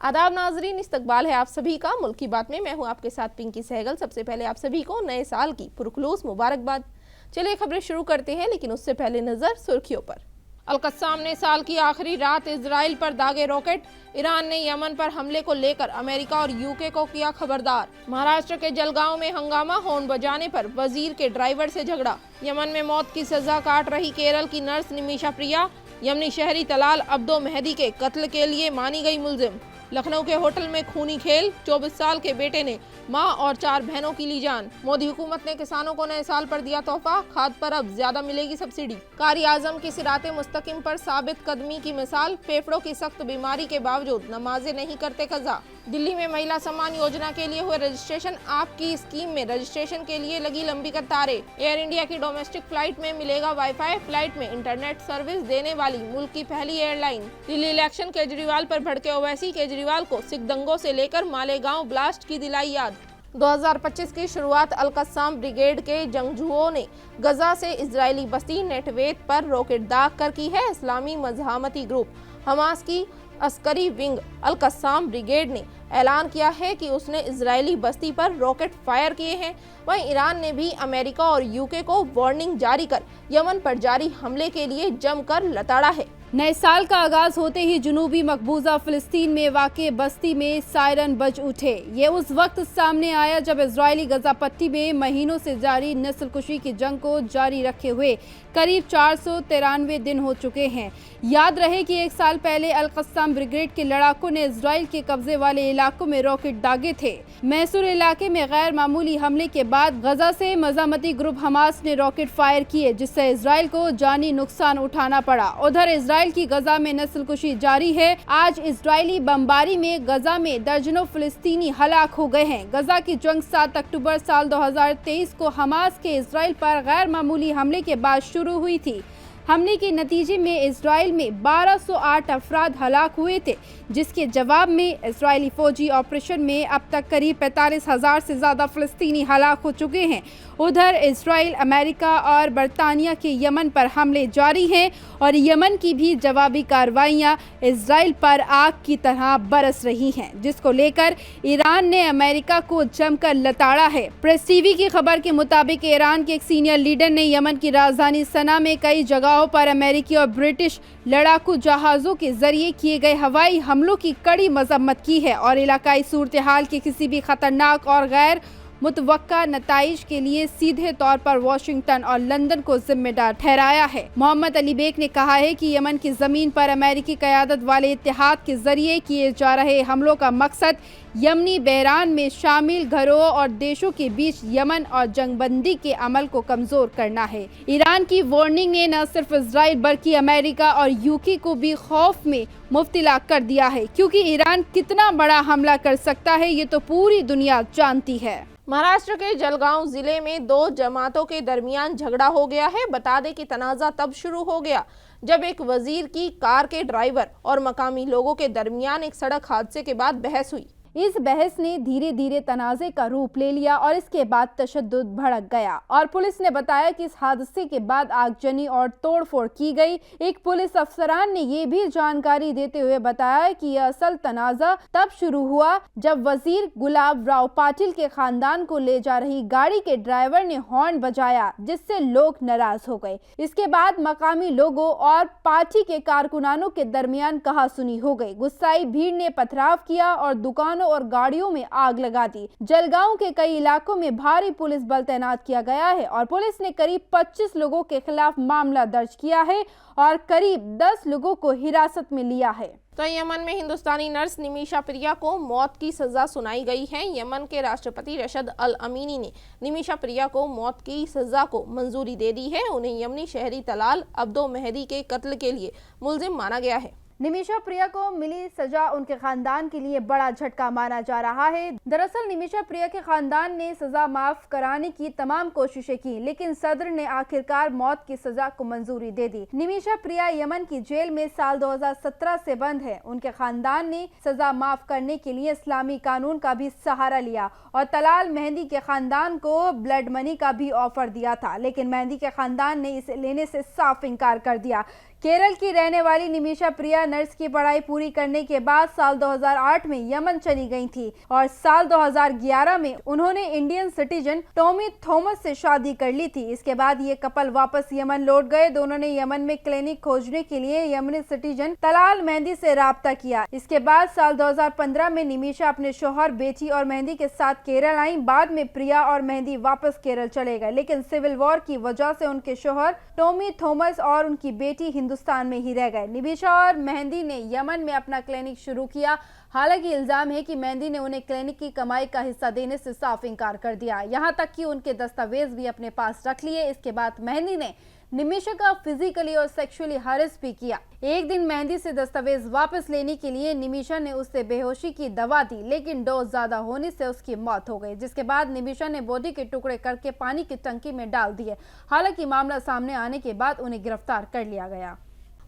आदाब नाजरीन, इस्तकबाल है आप सभी का मुल्क की बात में। मैं हूं आपके साथ पिंकी सहगल। सबसे पहले आप सभी को नए साल की पुरखुलूस मुबारकबाद। चलिए खबरें शुरू करते हैं, लेकिन उससे पहले नजर सुर्खियों पर। अल-कस्साम ने साल की आखिरी रात इजराइल पर दागे रॉकेट। ईरान ने यमन पर हमले को लेकर अमेरिका और यूके को किया खबरदार। महाराष्ट्र के जलगांव में हंगामा, हॉर्न बजाने पर वजीर के ड्राइवर से झगड़ा। यमन में मौत की सजा काट रही केरल की नर्स निमिषा प्रिया। यमनी शहरी तलाल अब्दो मेहदी के कत्ल के लिए मानी गई मुलजिम। लखनऊ के होटल में खूनी खेल, 24 साल के बेटे ने मां और 4 बहनों की ली जान। मोदी हुकूमत ने किसानों को नए साल पर दिया तोहफा, खाद पर अब ज्यादा मिलेगी सब्सिडी। कारी आजम की सिराते मुस्तकिम पर साबित कदमी की मिसाल, फेफड़ों की सख्त बीमारी के बावजूद नमाजें नहीं करते कज़ा। दिल्ली में महिला सम्मान योजना के लिए हुए रजिस्ट्रेशन, आपकी स्कीम में रजिस्ट्रेशन के लिए लगी लंबी कतारें। एयर इंडिया की डोमेस्टिक फ्लाइट में मिलेगा वाईफाई, फ्लाइट में इंटरनेट सर्विस देने वाली मुल्क की पहली एयरलाइन। दिल्ली इलेक्शन, केजरीवाल पर भड़के ओवैसी, केजरीवाल को सिख दंगों से लेकर मालेगांव ब्लास्ट की दिलाई याद। 2025 की शुरुआत अल-कस्साम ब्रिगेड के जंगजुओं ने गजा से इजरायली बस्ती नेटवेद पर रॉकेट दाग कर की है। इस्लामी मज़ाहमती ग्रुप हमास की अस्करी विंग अल-कस्साम ब्रिगेड ने ऐलान किया है कि उसने इजरायली बस्ती पर रॉकेट फायर किए हैं। वहीं ईरान ने भी अमेरिका और यूके को वार्निंग जारी कर यमन पर जारी हमले के लिए जमकर लताड़ा है। नए साल का आगाज होते ही जुनूबी मकबूजा फिलिस्तीन में वाक़े बस्ती में सायरन बज उठे। ये उस वक्त सामने आया जब इजरायली गजा पट्टी में महीनों से जारी नस्लकुशी की जंग को जारी रखे हुए करीब 493 दिन हो चुके हैं। याद रहे कि 1 साल पहले अल-कस्साम ब्रिगेड के लड़ाकों ने इजराइल के कब्जे वाले इलाकों में रॉकेट दागे थे। मैसूर इलाके में गैर मामूली हमले के बाद गजा से मज़ाहमती ग्रुप हमास ने रॉकेट फायर किए, जिससे इजराइल को जानी नुकसान उठाना पड़ा। उधर इजराइल की गजा में नस्लकुशी जारी है। आज इजरायली बमबारी में गजा में दर्जनों फिलिस्तीनी हलाक हो गए हैं। गजा की जंग 7 अक्टूबर साल 2023 को हमास के इजराइल पर गैर मामूली हमले के बाद शुरू हुई थी। हमले के नतीजे में इजराइल में 1208 अफराद हलाक हुए थे, जिसके जवाब में इजरायली फौजी ऑपरेशन में अब तक करीब 45,000 से ज़्यादा फ़लस्तीनी हलाक हो चुके हैं। उधर इजराइल, अमेरिका और बरतानिया के यमन पर हमले जारी हैं और यमन की भी जवाबी कार्रवाइयाँ इजराइल पर आग की तरह बरस रही हैं, जिसको लेकर ईरान ने अमेरिका को जमकर लताड़ा है। प्रेस टीवी की खबर के मुताबिक ईरान के एक सीनियर लीडर ने यमन की राजधानी सना में कई जगहों पर अमेरिकी और ब्रिटिश लड़ाकू जहाज़ों के जरिए किए गए हवाई हमलों की कड़ी मजम्मत की है और इलाकाई सूरत हाल के किसी भी खतरनाक और गैर मुतवक्का नताइज के लिए सीधे तौर पर वाशिंगटन और लंदन को जिम्मेदार ठहराया है। मोहम्मद अली बेग ने कहा है कि यमन की जमीन पर अमेरिकी क़यादत वाले इत्तेहाद के जरिए किए जा रहे हमलों का मकसद यमनी बहरान में शामिल घरों और देशों के बीच यमन और जंगबंदी के अमल को कमजोर करना है। ईरान की वार्निंग ने न सिर्फ इजराइल बल्कि अमेरिका और यूके को भी खौफ में मुब्तला कर दिया है, क्योंकि ईरान कितना बड़ा हमला कर सकता है ये तो पूरी दुनिया जानती है। महाराष्ट्र के जलगांव जिले में 2 जमातों के दरमियान झगड़ा हो गया है। बता दें कि तनाज़ा तब शुरू हो गया जब एक वजीर की कार के ड्राइवर और मकामी लोगों के दरमियान एक सड़क हादसे के बाद बहस हुई। इस बहस ने धीरे धीरे तनाज़े का रूप ले लिया और इसके बाद तशद्दुद भड़क गया और पुलिस ने बताया कि इस हादसे के बाद आगजनी और तोड़फोड़ की गई। एक पुलिस अफसरान ने ये भी जानकारी देते हुए बताया कि यह असल तनाज़ा तब शुरू हुआ जब वजीर गुलाब राव पाटिल के खानदान को ले जा रही गाड़ी के ड्राइवर ने हॉर्न बजाया, जिससे लोग नाराज हो गए। इसके बाद मकामी लोगों और पार्टी के कारकुनानों के दरमियान कहासुनी हो गई। गुस्साई भीड़ ने पथराव किया और दुकानों और गाड़ियों में आग लगा दी। जलगांव के कई इलाकों में भारी पुलिस बल तैनात किया गया है और पुलिस ने करीब 25 लोगों के खिलाफ मामला दर्ज किया है और करीब 10 लोगों को हिरासत में लिया है। तो यमन में हिंदुस्तानी नर्स निमिषा प्रिया को मौत की सजा सुनाई गई है। यमन के राष्ट्रपति रशद अल अमीनी ने निमिषा प्रिया को मौत की सजा को मंजूरी दे दी है। उन्हें यमनी शहरी तलाल अब्दो मेहदी के कत्ल के लिए मुलजिम माना गया है। निमिषा प्रिया को मिली सजा उनके खानदान के लिए बड़ा झटका माना जा रहा है। दरअसल निमिषा प्रिया के खानदान ने सजा माफ कराने की तमाम कोशिशें की, लेकिन सदर ने आखिरकार मौत की सजा को मंजूरी दे दी। निमिषा प्रिया यमन की जेल में साल 2017 से बंद है। उनके खानदान ने सजा माफ करने के लिए इस्लामी कानून का भी सहारा लिया और तलाल मेहदी के खानदान को ब्लड मनी का भी ऑफर दिया था, लेकिन मेहदी के खानदान ने इसे लेने से साफ इनकार कर दिया, केरल की रहने वाली निमिषा प्रिया नर्स की पढ़ाई पूरी करने के बाद साल 2008 में यमन चली गई थी और साल 2011 में उन्होंने इंडियन सिटीजन टॉमी थॉमस से शादी कर ली थी। इसके बाद ये कपल वापस यमन लौट गए। दोनों ने यमन में क्लिनिक खोजने के लिए यमनी सिटीजन तलाल मेहंदी से राब्ता किया। इसके बाद साल 2015 में निमिषा अपने शौहर, बेटी और मेहंदी के साथ केरल आई। बाद में प्रिया और मेहंदी वापस केरल चले गए, लेकिन सिविल वॉर की वजह से उनके शौहर टॉमी थॉमस और उनकी बेटी हिंदुस्तान में ही रह गए। निमिषा और मेहंदी ने यमन में अपना क्लिनिक शुरू किया। हालांकि इल्जाम है कि मेहंदी ने उन्हें क्लिनिक की कमाई का हिस्सा देने से साफ इनकार कर दिया। यहां तक कि उनके दस्तावेज भी अपने पास रख लिए। इसके बाद मेहंदी ने निमिषा का फिजिकली और सेक्सुअली हरेस भी किया। एक दिन मेहंदी से दस्तावेज वापस लेने के लिए निमिषा ने उससे बेहोशी की दवा दी, लेकिन डोज ज्यादा होने से उसकी मौत हो गई, जिसके बाद निमिषा ने बॉडी के टुकड़े करके पानी की टंकी में डाल दिए। हालांकि मामला सामने आने के बाद उन्हें गिरफ्तार कर लिया गया।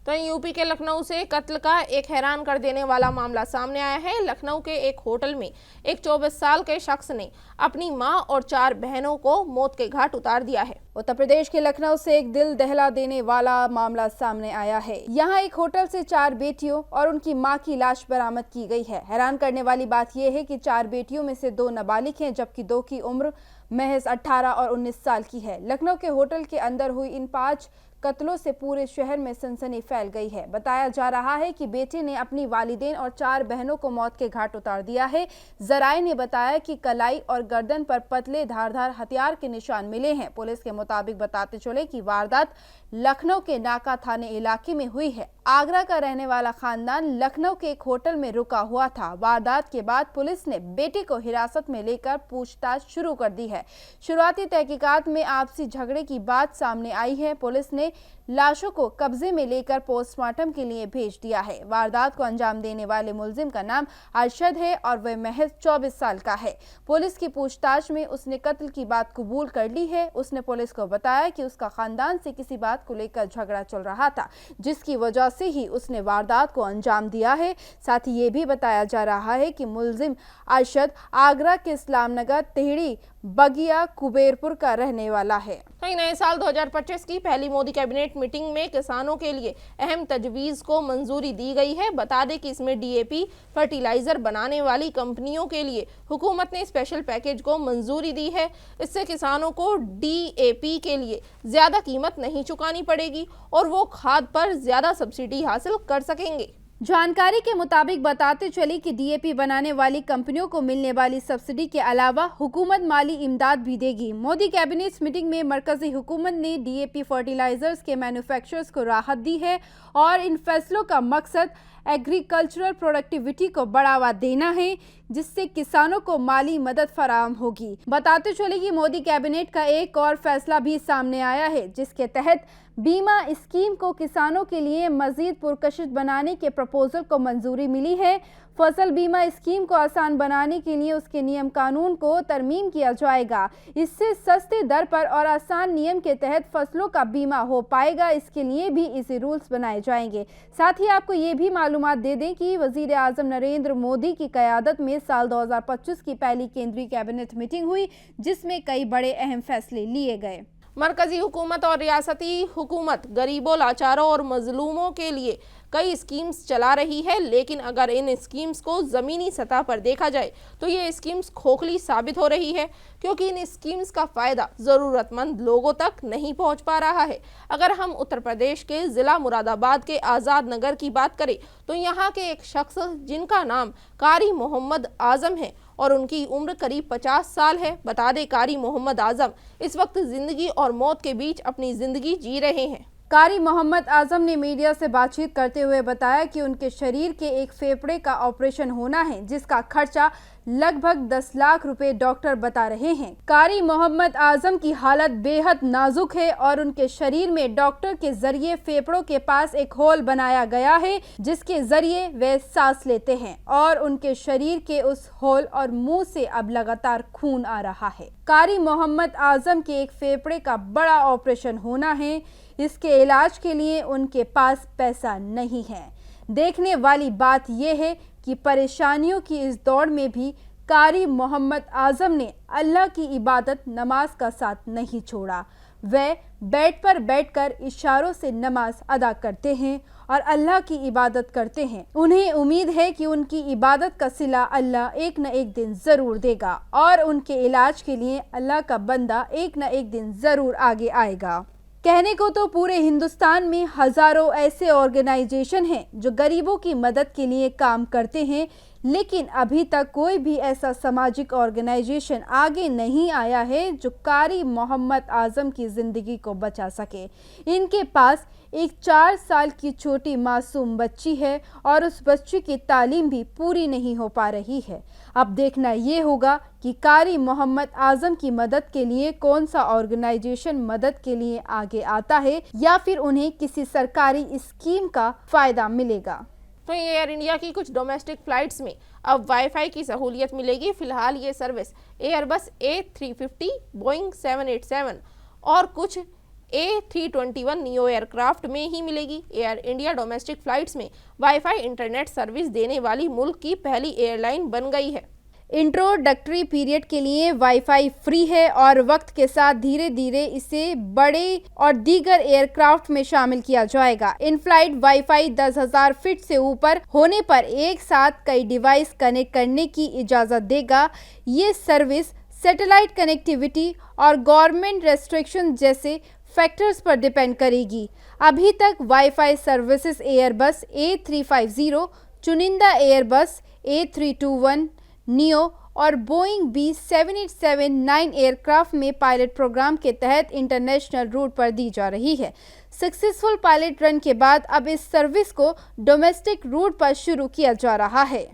तो यूपी के लखनऊ से कत्ल का एक हैरान कर देने वाला मामला सामने आया है। लखनऊ के एक होटल में एक 24 साल के शख्स ने अपनी मां और 4 बहनों को मौत के घाट उतार दिया है। उत्तर प्रदेश के लखनऊ से एक दिल दहला देने वाला मामला सामने आया है। यहाँ एक होटल से 4 बेटियों और उनकी मां की लाश बरामद की गई है। हैरान करने वाली बात यह है कि 4 बेटियों में से 2 नाबालिग हैं, जबकि 2 की उम्र महज 18 और 19 साल की है। लखनऊ के होटल के अंदर हुई इन 5 कत्लों से पूरे शहर में सनसनी फैल गई है। बताया जा रहा है कि बेटे ने अपनी वालिदैन और 4 बहनों को मौत के घाट उतार दिया है। जराये ने बताया कि कलाई और गर्दन पर पतले धारदार हथियार के निशान मिले हैं। पुलिस के मुताबिक बताते चले कि वारदात लखनऊ के नाका थाने इलाके में हुई है। आगरा का रहने वाला खानदान लखनऊ के एक होटल में रुका हुआ था। वारदात के बाद पुलिस ने बेटे को हिरासत में लेकर पूछताछ शुरू कर दी है। शुरुआती तहकीकात में आपसी झगड़े की बात सामने आई है। पुलिस ने लाशों को कब्जे में लेकर पोस्टमार्टम के लिए भेज दिया है। वारदात को अंजाम देने वाले मुलजिम का नाम अरशद है और वह महज 24 साल का है। पुलिस की पूछताछ में उसने कत्ल की बात कबूल कर ली है। उसने पुलिस को बताया कि उसका खानदान से किसी बात को लेकर झगड़ा चल रहा था, जिसकी वजह से ही उसने वारदात को अंजाम दिया है। साथ ही ये भी बताया जा रहा है कि मुलजिम अरशद आगरा के इस्लाम नगर, तेहड़ी, बगिया, कुबेरपुर का रहने वाला है। नए साल 2025 की पहली मोदी कैबिनेट मीटिंग में किसानों के लिए अहम तजवीज़ को मंजूरी दी गई है। बता दें कि इसमें डीएपी फर्टिलाइजर बनाने वाली कंपनियों के लिए हुकूमत ने स्पेशल पैकेज को मंजूरी दी है। इससे किसानों को डीएपी के लिए ज़्यादा कीमत नहीं चुकानी पड़ेगी और वो खाद पर ज़्यादा सब्सिडी हासिल कर सकेंगे। जानकारी के मुताबिक बताते चली कि डीएपी बनाने वाली कंपनियों को मिलने वाली सब्सिडी के अलावा हुकूमत माली इमदाद भी देगी। मोदी कैबिनेट मीटिंग में मरकजी हुकूमत ने डीएपी फर्टिलाइजर्स के मैन्युफैक्चरर्स को राहत दी है और इन फैसलों का मकसद एग्रीकल्चरल प्रोडक्टिविटी को बढ़ावा देना है, जिससे किसानों को माली मदद फराहम होगी। बताते चले कि मोदी कैबिनेट का एक और फैसला भी सामने आया है, जिसके तहत बीमा स्कीम को किसानों के लिए मजीद पुरकशिश बनाने के प्रपोजल को मंजूरी मिली है। फसल बीमा स्कीम को आसान बनाने के लिए उसके नियम कानून को तरमीम किया जाएगा। इससे सस्ती दर पर और आसान नियम के तहत फसलों का बीमा हो पाएगा। इसके लिए भी इजी रूल्स बनाए जाएंगे। साथ ही आपको ये भी मालूमात दे दें कि वजीर आजम नरेंद्र मोदी की क़यादत में साल 2025 की पहली केंद्रीय कैबिनेट मीटिंग हुई, जिसमें कई बड़े अहम फैसले लिए गए। मरकजी हुकूमत और रियासती हुकूमत गरीबों, लाचारों और मजलूमों के लिए कई स्कीम्स चला रही है, लेकिन अगर इन स्कीम्स को ज़मीनी सतह पर देखा जाए तो ये स्कीम्स खोखली साबित हो रही है, क्योंकि इन स्कीम्स का फ़ायदा ज़रूरतमंद लोगों तक नहीं पहुंच पा रहा है। अगर हम उत्तर प्रदेश के ज़िला मुरादाबाद के आज़ाद नगर की बात करें तो यहाँ के एक शख्स जिनका नाम कारी मोहम्मद आज़म है और उनकी उम्र करीब 50 साल है। बता दें, कारी मोहम्मद आज़म इस वक्त ज़िंदगी और मौत के बीच अपनी ज़िंदगी जी रहे हैं। कारी मोहम्मद आजम ने मीडिया से बातचीत करते हुए बताया कि उनके शरीर के एक फेफड़े का ऑपरेशन होना है, जिसका खर्चा लगभग 10 लाख रुपए डॉक्टर बता रहे हैं। कारी मोहम्मद आजम की हालत बेहद नाजुक है और उनके शरीर में डॉक्टर के जरिए फेफड़ों के पास एक होल बनाया गया है, जिसके जरिए वे सांस लेते हैं और उनके शरीर के उस होल और मुंह से अब लगातार खून आ रहा है। कारी मोहम्मद आजम के एक फेफड़े का बड़ा ऑपरेशन होना है। इसके इलाज के लिए उनके पास पैसा नहीं है। देखने वाली बात यह है कि परेशानियों की इस दौड़ में भी कारी मोहम्मद आजम ने अल्लाह की इबादत नमाज का साथ नहीं छोड़ा। वे बेड पर बैठकर इशारों से नमाज अदा करते हैं और अल्लाह की इबादत करते हैं। उन्हें उम्मीद है कि उनकी इबादत का सिला अल्लाह एक न एक दिन ज़रूर देगा और उनके इलाज के लिए अल्लाह का बंदा एक न एक दिन ज़रूर आगे आएगा। कहने को तो पूरे हिंदुस्तान में हजारों ऐसे ऑर्गेनाइजेशन हैं जो गरीबों की मदद के लिए काम करते हैं, लेकिन अभी तक कोई भी ऐसा सामाजिक ऑर्गेनाइजेशन आगे नहीं आया है जो कारी मोहम्मद आजम की ज़िंदगी को बचा सके। इनके पास एक 4 साल की छोटी मासूम बच्ची है और उस बच्ची की तालीम भी पूरी नहीं हो पा रही है। अब देखना ये होगा कि कारी मोहम्मद आजम की मदद के लिए कौन सा ऑर्गेनाइजेशन मदद के लिए आगे आता है या फिर उन्हें किसी सरकारी स्कीम का फायदा मिलेगा। तो एयर इंडिया की कुछ डोमेस्टिक फ्लाइट्स में अब वाईफाई की सहूलियत मिलेगी। फिलहाल ये सर्विस एयरबस A350, बोइंग 787 और कुछ A321 नियो एयरक्राफ्ट में ही मिलेगी। एयर इंडिया डोमेस्टिक फ्लाइट्स में वाईफाई इंटरनेट सर्विस देने वाली मुल्क की पहली एयरलाइन बन गई है। इंट्रोडक्टरी पीरियड के लिए वाईफाई फ्री है और वक्त के साथ धीरे धीरे इसे बड़े और दीगर एयरक्राफ्ट में शामिल किया जाएगा। इन फ्लाइट वाईफाई 10,000 फीट से ऊपर होने पर एक साथ कई डिवाइस कनेक्ट करने की इजाज़त देगा। ये सर्विस सैटेलाइट कनेक्टिविटी और गवर्नमेंट रेस्ट्रिक्शन जैसे फैक्टर्स पर डिपेंड करेगी। अभी तक वाईफाई सर्विसेज एयरबस A350, चुनिंदा एयरबस A321 नियो और बोइंग B787-9 एयरक्राफ्ट में पायलट प्रोग्राम के तहत इंटरनेशनल रूट पर दी जा रही है। सक्सेसफुल पायलट रन के बाद अब इस सर्विस को डोमेस्टिक रूट पर शुरू किया जा रहा है।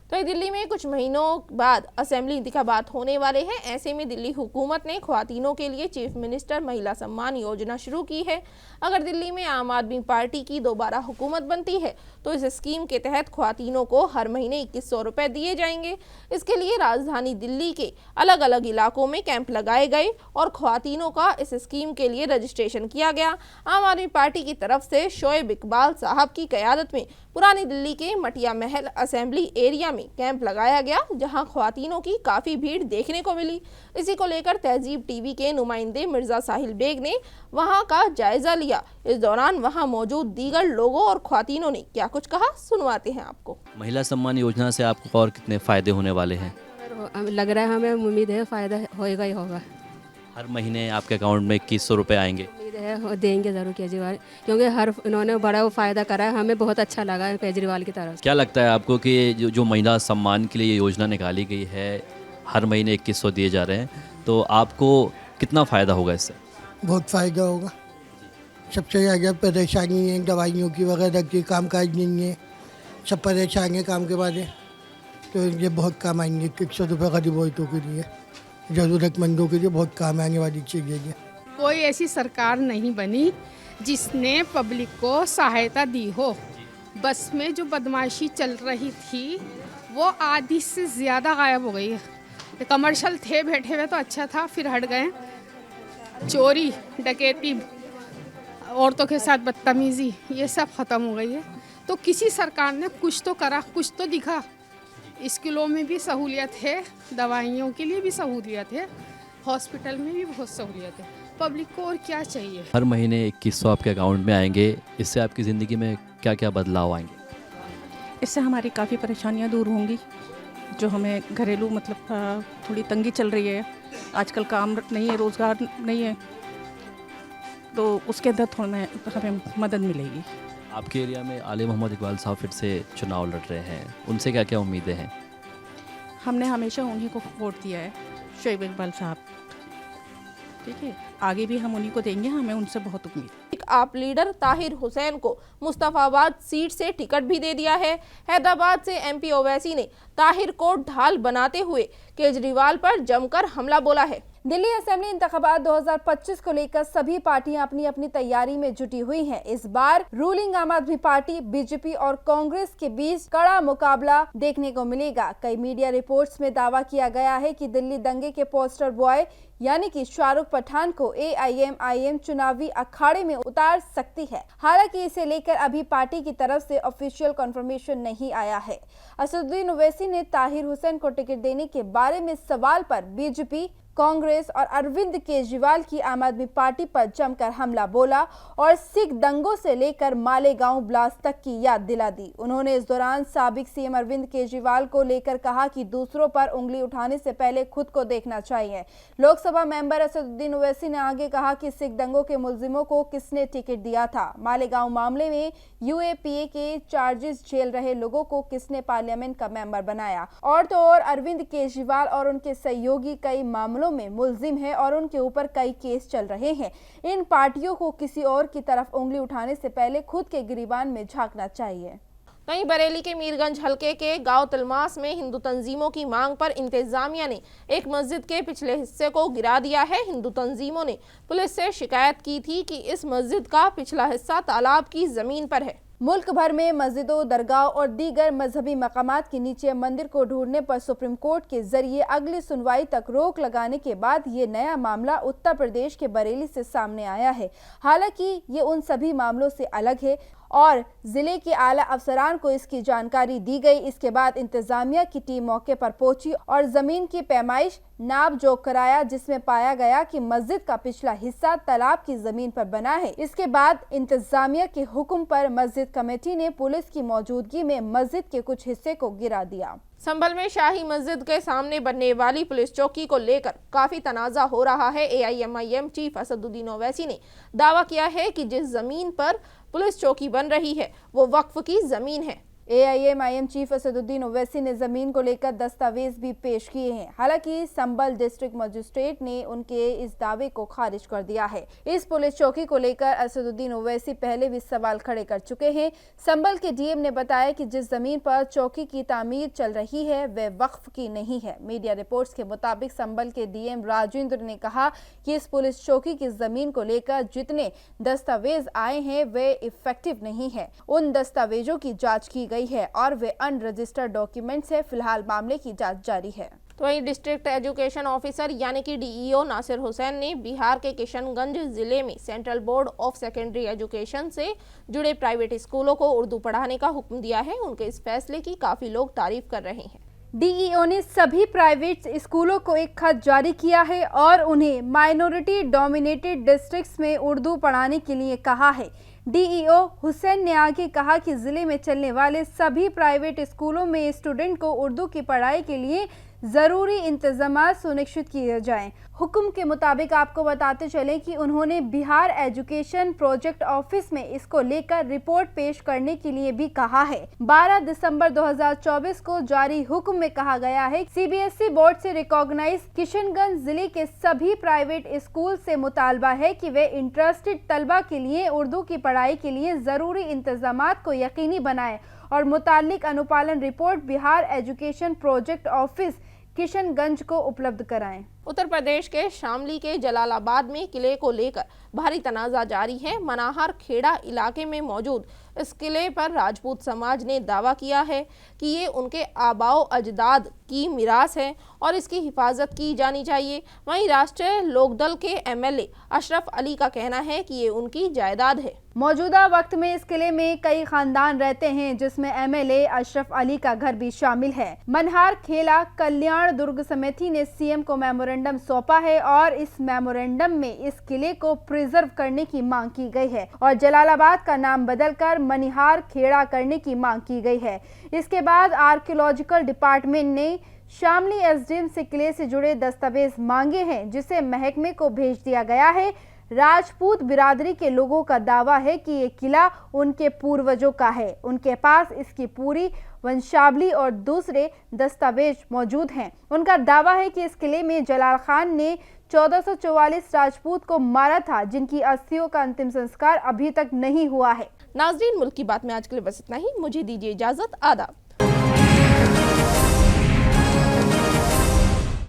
तो दिल्ली में कुछ महीनों बाद असेंबली इंतखाबात होने वाले हैं। ऐसे में दिल्ली हुकूमत ने ख्वातीनों के लिए चीफ मिनिस्टर महिला सम्मान योजना शुरू की है। अगर दिल्ली में आम आदमी पार्टी की दोबारा हुकूमत बनती है तो इस स्कीम के तहत ख्वातीनों को हर महीने 2100 रुपये दिए जाएंगे। इसके लिए राजधानी दिल्ली के अलग अलग इलाकों में कैंप लगाए गए और ख्वातीनों का इस स्कीम के लिए रजिस्ट्रेशन किया गया। आम आदमी पार्टी की तरफ से शोएब इकबाल साहब की क़यादत में पुरानी दिल्ली के मटिया महल असेंबली एरिया में कैंप लगाया गया, जहां ख्वातीनों की काफ़ी भीड़ देखने को मिली। इसी को लेकर तहजीब टीवी के नुमाइंदे मिर्ज़ा साहिल बेग ने वहां का जायजा लिया। इस दौरान वहां मौजूद दीगर लोगों और ख्वातीनों ने क्या कुछ कहा, सुनवाते हैं आपको। महिला सम्मान योजना से आपको और कितने फ़ायदे होने वाले हैं? लग रहा है, हमें उम्मीद है फ़ायदा होएगा ही होगा। हर महीने आपके अकाउंट में 2100 रुपये आएंगे? उम्मीद है देंगे ज़रूर केजरीवाल, क्योंकि हर इन्होंने बड़ा वो फ़ायदा करा है, हमें बहुत अच्छा लगा है केजरीवाल की तरफ से। क्या लगता है आपको कि जो महिला सम्मान के लिए योजना निकाली गई है, हर महीने 2100 दिए जा रहे हैं, तो आपको कितना फ़ायदा होगा इससे? बहुत फ़ायदा होगा। सबसे ज़्यादा परेशानी है दवाइयों की वगैरह की, काम काज नहीं है, सब परेशान है काम के बाद, तो ये बहुत काम आएंगे। 100 रुपये गरीबों के लिए, ज़रूरतमंदों के लिए बहुत काम आने वाली चीज़ है। कोई ऐसी सरकार नहीं बनी जिसने पब्लिक को सहायता दी हो। बस में जो बदमाशी चल रही थी वो आधी से ज़्यादा गायब हो गई है। कमर्शियल थे बैठे हुए तो अच्छा था, फिर हट गए। चोरी, डकैती, औरतों के साथ बदतमीज़ी, ये सब ख़त्म हो गई है। तो किसी सरकार ने कुछ तो करा, कुछ तो दिखा। स्कूलों में भी सहूलियत है, दवाइयों के लिए भी सहूलियत है, हॉस्पिटल में भी बहुत सहूलियत है। पब्लिक को और क्या चाहिए? हर महीने 2100 आपके अकाउंट में आएंगे, इससे आपकी ज़िंदगी में क्या क्या बदलाव आएंगे? इससे हमारी काफ़ी परेशानियां दूर होंगी, जो हमें घरेलू मतलब थोड़ी तंगी चल रही है। आजकल काम नहीं है, रोज़गार नहीं है, तो उसके अंदर थोड़ा हमें मदद मिलेगी। आपके एरिया में आले मोहम्मद इकबाल साहब फिर से चुनाव लड़ रहे हैं, उनसे क्या क्या उम्मीदें हैं? हमने हमेशा उन्हीं को वोट दिया है, शोएब इकबाल साहब, ठीक है, आगे भी हम उन्हीं को देंगे, हमें उनसे बहुत उम्मीद है। आप लीडर ताहिर हुसैन को मुस्तफाबाद सीट से टिकट भी दे दिया है। हैदराबाद से MP ओवैसी ने ताहिर को ढाल बनाते हुए केजरीवाल पर जमकर हमला बोला है। दिल्ली असेंबली इंतखाबात 2025 को लेकर सभी पार्टियां अपनी अपनी तैयारी में जुटी हुई हैं। इस बार रूलिंग आम आदमी पार्टी, बीजेपी और कांग्रेस के बीच कड़ा मुकाबला देखने को मिलेगा। कई मीडिया रिपोर्ट्स में दावा किया गया है कि दिल्ली दंगे के पोस्टर बॉय यानी कि शाहरुख पठान को AIMIM चुनावी अखाड़े में उतार सकती है। हालांकि इसे लेकर अभी पार्टी की तरफ से ऑफिशियल कंफर्मेशन नहीं आया है। असदुद्दीन ओवैसी ने ताहिर हुसैन को टिकट देने के बारे में सवाल पर बीजेपी, कांग्रेस और अरविंद केजरीवाल की आम आदमी पार्टी पर जमकर हमला बोला और सिख दंगों से लेकर मालेगांव ब्लास्ट तक की याद दिला दी। उन्होंने इस दौरान साबिक सीएम अरविंद केजरीवाल को लेकर कहा कि दूसरों पर उंगली उठाने से पहले खुद को देखना चाहिए। लोकसभा मेंबर असदुद्दीन ओवैसी ने आगे कहा कि सिख दंगों के मुलजिमों को किसने टिकट दिया था, मालेगांव मामले में यूएपीए के चार्जेस झेल रहे लोगों को किसने पार्लियामेंट का मेंबर बनाया। और तो और अरविंद केजरीवाल और उनके सहयोगी कई मामलों में मुलजिम है और उनके ऊपर कई केस चल रहे हैं। इन पार्टियों को किसी और की तरफ उंगली उठाने से पहले खुद के गिरीबान में झांकना चाहिए। वहीं बरेली के मीरगंज हलके के गांव तलमास में हिंदू तंजीमों की मांग पर इंतजामिया ने एक मस्जिद के पिछले हिस्से को गिरा दिया है। हिंदू तंजीमों ने पुलिस से शिकायत की थी कि इस मस्जिद का पिछला हिस्सा तालाब की जमीन पर है। मुल्क भर में मस्जिदों, दरगाह और दीगर मजहबी मकामात के नीचे मंदिर को ढूंढने पर सुप्रीम कोर्ट के जरिए अगली सुनवाई तक रोक लगाने के बाद ये नया मामला उत्तर प्रदेश के बरेली से सामने आया है। हालांकि ये उन सभी मामलों से अलग है और जिले के आला अफसरान को इसकी जानकारी दी गई। इसके बाद इंतजामिया की टीम मौके पर पहुंची और जमीन की पैमाइश नाप जोख कराया, जिसमें पाया गया कि मस्जिद का पिछला हिस्सा तालाब की जमीन पर बना है। इसके बाद इंतजामिया के हुक्म पर मस्जिद कमेटी ने पुलिस की मौजूदगी में मस्जिद के कुछ हिस्से को गिरा दिया। संभल में शाही मस्जिद के सामने बनने वाली पुलिस चौकी को लेकर काफी तनाजा हो रहा है। AIMIM चीफ असदुद्दीन ओवैसी ने दावा किया है कि जिस जमीन पर पुलिस चौकी बन रही है वो वक्फ की जमीन है। AIMIM चीफ असदुद्दीन ओवैसी ने जमीन को लेकर दस्तावेज भी पेश किए हैं। हालांकि संभल डिस्ट्रिक्ट मजिस्ट्रेट ने उनके इस दावे को खारिज कर दिया है। इस पुलिस चौकी को लेकर असदुद्दीन ओवैसी पहले भी सवाल खड़े कर चुके हैं। संभल के डीएम ने बताया कि जिस जमीन पर चौकी की तामीर चल रही है वह वक्फ की नहीं है। मीडिया रिपोर्ट्स के मुताबिक संभल के डीएम राजेंद्र ने कहा कि इस पुलिस चौकी की जमीन को लेकर जितने दस्तावेज आए हैं वे इफेक्टिव नहीं है। उन दस्तावेजों की जाँच की गई है और वे अनरजिस्टर्ड डॉक्यूमेंट्स है। फिलहाल मामले की जांच जारी है। तो वहीं डिस्ट्रिक्ट एजुकेशन ऑफिसर यानी कि DEO नासिर हुसैन ने बिहार के किशनगंज जिले में central board of secondary education से जुड़े प्राइवेट स्कूलों को उर्दू पढ़ाने का हुक्म दिया है। उनके इस फैसले की काफी लोग तारीफ कर रहे हैं। DEO ने सभी प्राइवेट स्कूलों को एक खत जारी किया है और उन्हें माइनॉरिटी डोमिनेटेड डिस्ट्रिक्ट्स में उर्दू पढ़ाने के लिए कहा है। DEO हुसैन ने आगे कहा कि जिले में चलने वाले सभी प्राइवेट स्कूलों में स्टूडेंट को उर्दू की पढ़ाई के लिए जरूरी इंतजाम सुनिश्चित किए जाएं। हुक्म के मुताबिक आपको बताते चलें कि उन्होंने बिहार एजुकेशन प्रोजेक्ट ऑफिस में इसको लेकर रिपोर्ट पेश करने के लिए भी कहा है। 12 दिसंबर 2024 को जारी हुक्म में कहा गया है CBSE बोर्ड से रिकॉग्नाइज किशनगंज जिले के सभी प्राइवेट स्कूल से मुतालबा है कि वे इंटरेस्टेड तलबा के लिए उर्दू की पढ़ाई के लिए जरूरी इंतजामात को यकीनी बनाएं और मुताल्लिक अनुपालन report Bihar education project office Kishanganj को उपलब्ध कराएं। उत्तर प्रदेश के शामली के जलालाबाद में किले को लेकर भारी तनाजा जारी है। मनाहर खेड़ा इलाके में मौजूद इस किले पर राजपूत समाज ने दावा किया है कि ये उनके आबाओ अजदाद की मिरास है और इसकी हिफाजत की जानी चाहिए। वहीं राष्ट्रीय लोकदल के MLA अशरफ अली का कहना है कि ये उनकी जायदाद है। मौजूदा वक्त में इस किले में कई खानदान रहते हैं, जिसमें MLA अशरफ अली का घर भी शामिल है। मनहार खेला कल्याण दुर्ग समिति ने CM को मेमोरेंडम सौंपा है और इस मेमोरेंडम में इस किले को प्रिजर्व करने की मांग की गई है और जलालाबाद का नाम बदलकर मनिहार खेड़ा करने की मांग की गई है। इसके बाद आर्कियोलॉजिकल डिपार्टमेंट ने शामली SDM से किले से जुड़े दस्तावेज मांगे हैं, जिसे महकमे को भेज दिया गया है। राजपूत बिरादरी के लोगों का दावा है कि ये किला उनके पूर्वजों का है। उनके पास इसकी पूरी वंशावली और दूसरे दस्तावेज मौजूद हैं। उनका दावा है कि इस किले में जलाल खान ने 1444 राजपूत को मारा था, जिनकी अस्थियों का अंतिम संस्कार अभी तक नहीं हुआ है। नाज़रीन, मुल्क की बात में आज के लिए बस इतना ही। मुझे दीजिए इजाजत। आदाब।